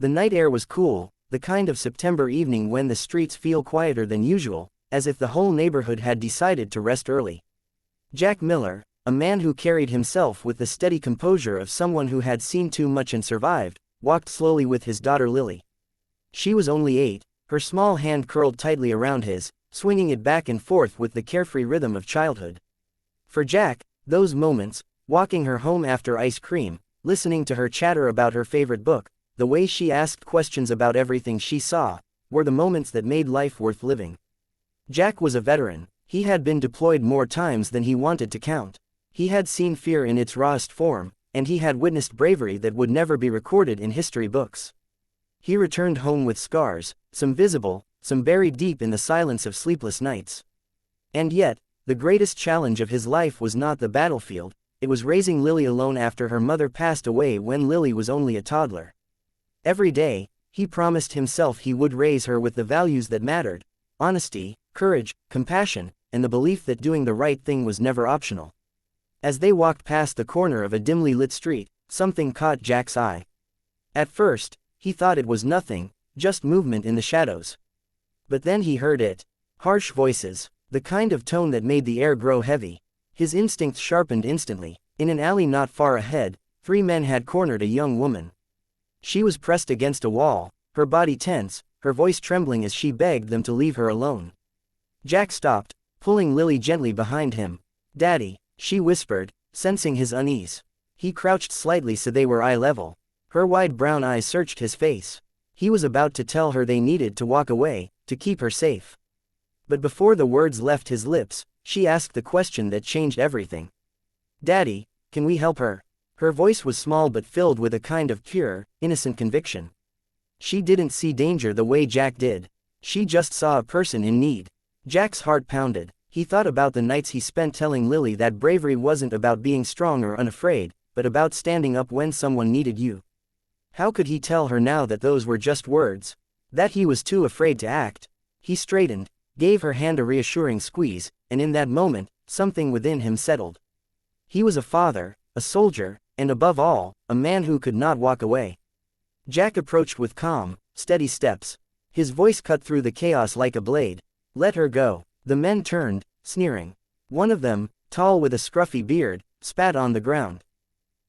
The night air was cool, the kind of September evening when the streets feel quieter than usual, as if the whole neighborhood had decided to rest early. Jack Miller, a man who carried himself with the steady composure of someone who had seen too much and survived, walked slowly with his daughter Lily. She was only 8, her small hand curled tightly around his, swinging it back and forth with the carefree rhythm of childhood. For Jack, those moments, walking her home after ice cream, listening to her chatter about her favorite book, the way she asked questions about everything she saw, were the moments that made life worth living. Jack was a veteran. He had been deployed more times than he wanted to count. He had seen fear in its rawest form, and he had witnessed bravery that would never be recorded in history books. He returned home with scars, some visible, some buried deep in the silence of sleepless nights. And yet, the greatest challenge of his life was not the battlefield, it was raising Lily alone after her mother passed away when Lily was only a toddler. Every day, he promised himself he would raise her with the values that mattered: honesty, courage, compassion, and the belief that doing the right thing was never optional. As they walked past the corner of a dimly lit street, something caught Jack's eye. At first, he thought it was nothing, just movement in the shadows. But then he heard it. Harsh voices, the kind of tone that made the air grow heavy. His instincts sharpened instantly. In an alley not far ahead, 3 men had cornered a young woman. She was pressed against a wall, her body tense, her voice trembling as she begged them to leave her alone. Jack stopped, pulling Lily gently behind him. "Daddy," she whispered, sensing his unease. He crouched slightly so they were eye level. Her wide brown eyes searched his face. He was about to tell her they needed to walk away, to keep her safe. But before the words left his lips, she asked the question that changed everything. "Daddy, can we help her?" Her voice was small but filled with a kind of pure, innocent conviction. She didn't see danger the way Jack did. She just saw a person in need. Jack's heart pounded. He thought about the nights he spent telling Lily that bravery wasn't about being strong or unafraid, but about standing up when someone needed you. How could he tell her now that those were just words? That he was too afraid to act? He straightened, gave her hand a reassuring squeeze, and in that moment, something within him settled. He was a father, a soldier, and above all, a man who could not walk away. Jack approached with calm, steady steps. His voice cut through the chaos like a blade. "Let her go." The men turned, sneering. One of them, tall with a scruffy beard, spat on the ground.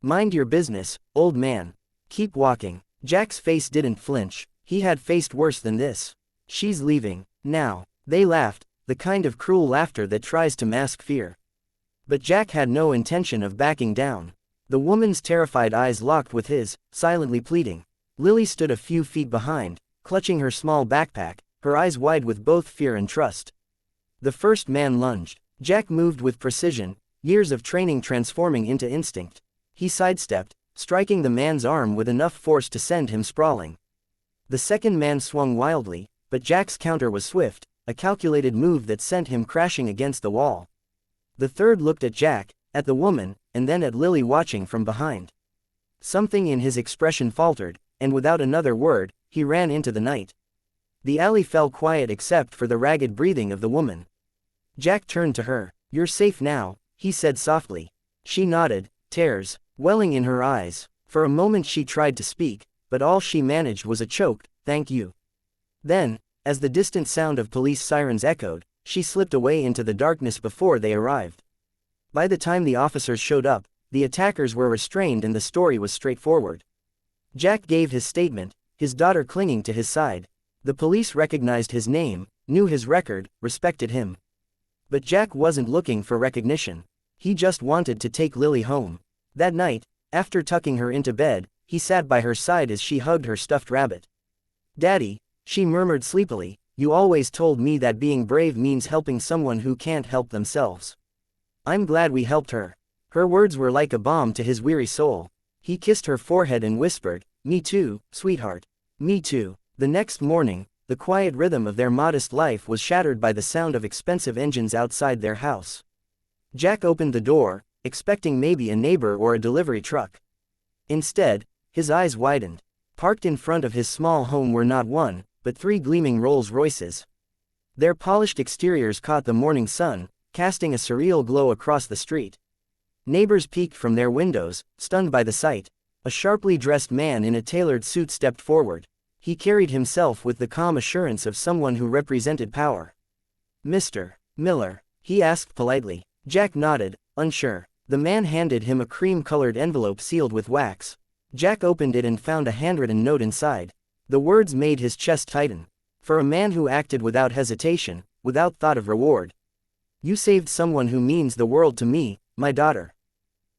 "Mind your business, old man. Keep walking." Jack's face didn't flinch. He had faced worse than this. "She's leaving, now." They laughed, the kind of cruel laughter that tries to mask fear. But Jack had no intention of backing down. The woman's terrified eyes locked with his, silently pleading. Lily stood a few feet behind, clutching her small backpack, her eyes wide with both fear and trust. The first man lunged. Jack moved with precision, years of training transforming into instinct. He sidestepped, striking the man's arm with enough force to send him sprawling. The second man swung wildly, but Jack's counter was swift, a calculated move that sent him crashing against the wall. The third looked at Jack, at the woman, and then at Lily watching from behind. Something in his expression faltered, and without another word, he ran into the night. The alley fell quiet except for the ragged breathing of the woman. Jack turned to her. "You're safe now," he said softly. She nodded, tears welling in her eyes. For a moment she tried to speak, but all she managed was a choked, "Thank you." Then, as the distant sound of police sirens echoed, she slipped away into the darkness before they arrived. By the time the officers showed up, the attackers were restrained and the story was straightforward. Jack gave his statement, his daughter clinging to his side. The police recognized his name, knew his record, respected him. But Jack wasn't looking for recognition. He just wanted to take Lily home. That night, after tucking her into bed, he sat by her side as she hugged her stuffed rabbit. "Daddy," she murmured sleepily, "you always told me that being brave means helping someone who can't help themselves. I'm glad we helped her." Her words were like a balm to his weary soul. He kissed her forehead and whispered, "Me too, sweetheart. Me too." The next morning, the quiet rhythm of their modest life was shattered by the sound of expensive engines outside their house. Jack opened the door, expecting maybe a neighbor or a delivery truck. Instead, his eyes widened. Parked in front of his small home were not one, but 3 gleaming Rolls-Royces. Their polished exteriors caught the morning sun, casting a surreal glow across the street. Neighbors peeked from their windows, stunned by the sight. A sharply dressed man in a tailored suit stepped forward. He carried himself with the calm assurance of someone who represented power. "Mr. Miller?" he asked politely. Jack nodded, unsure. The man handed him a cream-colored envelope sealed with wax. Jack opened it and found a handwritten note inside. The words made his chest tighten. For a man who acted without hesitation, without thought of reward. "You saved someone who means the world to me, my daughter.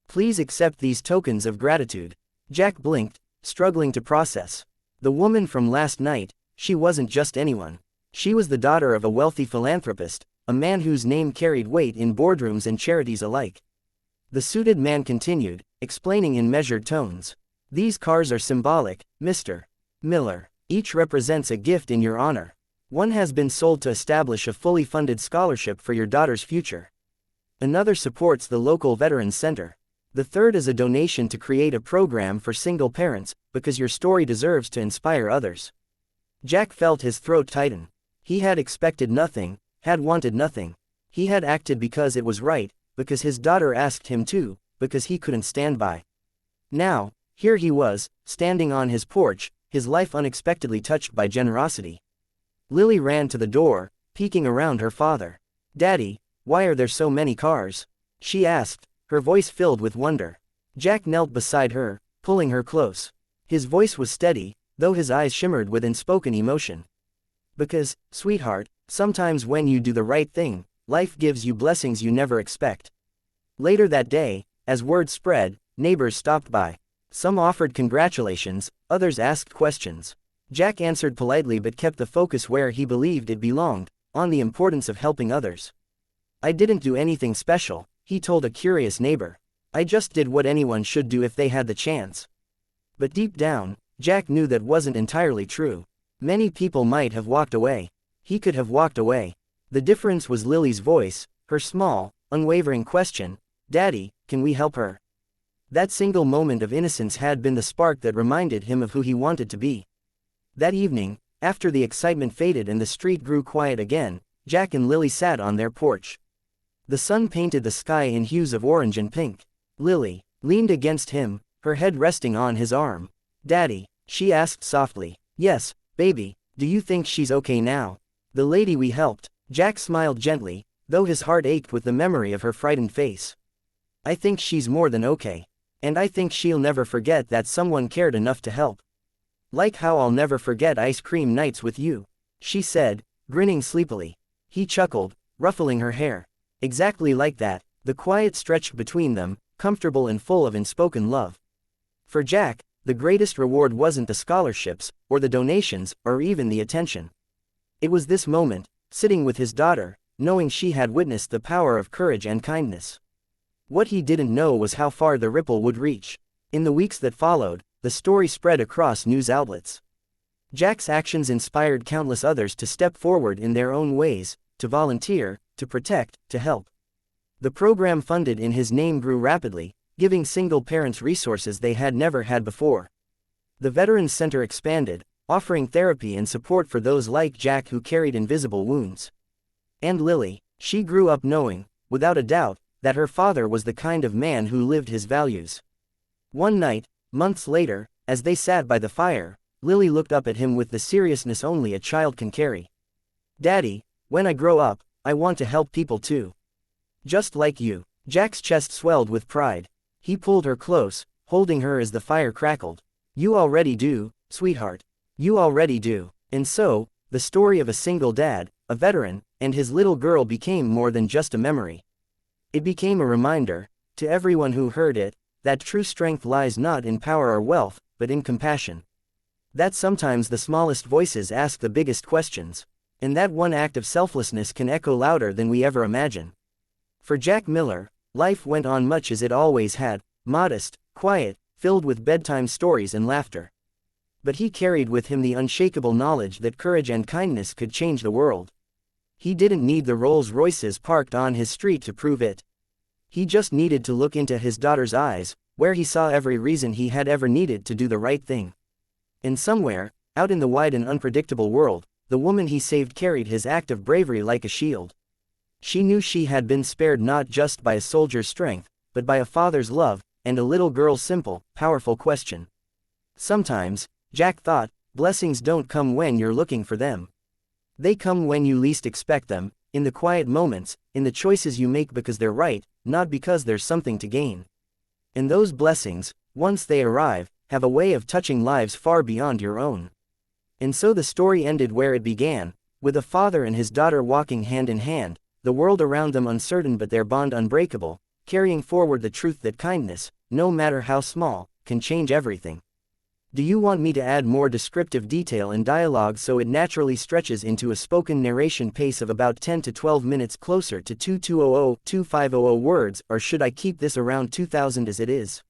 Please accept these tokens of gratitude." Jack blinked, struggling to process. The woman from last night, she wasn't just anyone. She was the daughter of a wealthy philanthropist, a man whose name carried weight in boardrooms and charities alike. The suited man continued, explaining in measured tones. "These cars are symbolic, Mr. Miller. Each represents a gift in your honor. One has been sold to establish a fully funded scholarship for your daughter's future. Another supports the local Veterans Center. The third is a donation to create a program for single parents, because your story deserves to inspire others." Jack felt his throat tighten. He had expected nothing, had wanted nothing. He had acted because it was right, because his daughter asked him to, because he couldn't stand by. Now, here he was, standing on his porch, his life unexpectedly touched by generosity. Lily ran to the door, peeking around her father. "Daddy, why are there so many cars?" she asked, her voice filled with wonder. Jack knelt beside her, pulling her close. His voice was steady, though his eyes shimmered with unspoken emotion. "Because, sweetheart, sometimes when you do the right thing, life gives you blessings you never expect." Later that day, as word spread, neighbors stopped by. Some offered congratulations, others asked questions. Jack answered politely but kept the focus where he believed it belonged, on the importance of helping others. "I didn't do anything special," he told a curious neighbor. "I just did what anyone should do if they had the chance." But deep down, Jack knew that wasn't entirely true. Many people might have walked away. He could have walked away. The difference was Lily's voice, her small, unwavering question, "Daddy, can we help her?" That single moment of innocence had been the spark that reminded him of who he wanted to be. That evening, after the excitement faded and the street grew quiet again, Jack and Lily sat on their porch. The sun painted the sky in hues of orange and pink. Lily leaned against him, her head resting on his arm. "Daddy," she asked softly. "Yes, baby, do you think she's okay now? The lady we helped." Jack smiled gently, though his heart ached with the memory of her frightened face. "I think she's more than okay. And I think she'll never forget that someone cared enough to help. Like how I'll never forget ice cream nights with you," she said, grinning sleepily. He chuckled, ruffling her hair. Exactly like that, the quiet stretched between them, comfortable and full of unspoken love. For Jack, the greatest reward wasn't the scholarships, or the donations, or even the attention. It was this moment, sitting with his daughter, knowing she had witnessed the power of courage and kindness. What he didn't know was how far the ripple would reach. In the weeks that followed, the story spread across news outlets. Jack's actions inspired countless others to step forward in their own ways, to volunteer, to protect, to help. The program funded in his name grew rapidly, giving single parents resources they had never had before. The Veterans Center expanded, offering therapy and support for those like Jack who carried invisible wounds. And Lily, she grew up knowing, without a doubt, that her father was the kind of man who lived his values. One night, months later, as they sat by the fire, Lily looked up at him with the seriousness only a child can carry. "Daddy, when I grow up, I want to help people too. Just like you." Jack's chest swelled with pride. He pulled her close, holding her as the fire crackled. "You already do, sweetheart. You already do." And so, the story of a single dad, a veteran, and his little girl became more than just a memory. It became a reminder, to everyone who heard it, that true strength lies not in power or wealth, but in compassion. That sometimes the smallest voices ask the biggest questions, and that one act of selflessness can echo louder than we ever imagine. For Jack Miller, life went on much as it always had, modest, quiet, filled with bedtime stories and laughter. But he carried with him the unshakable knowledge that courage and kindness could change the world. He didn't need the Rolls-Royces parked on his street to prove it. He just needed to look into his daughter's eyes, where he saw every reason he had ever needed to do the right thing. And somewhere, out in the wide and unpredictable world, the woman he saved carried his act of bravery like a shield. She knew she had been spared not just by a soldier's strength, but by a father's love, and a little girl's simple, powerful question. Sometimes, Jack thought, blessings don't come when you're looking for them. They come when you least expect them, in the quiet moments, in the choices you make because they're right, not because there's something to gain. And those blessings, once they arrive, have a way of touching lives far beyond your own. And so the story ended where it began, with a father and his daughter walking hand in hand, the world around them uncertain but their bond unbreakable, carrying forward the truth that kindness, no matter how small, can change everything. Do you want me to add more descriptive detail and dialogue so it naturally stretches into a spoken narration pace of about 10 to 12 minutes closer to 2200-2500 words, or should I keep this around 2000 as it is?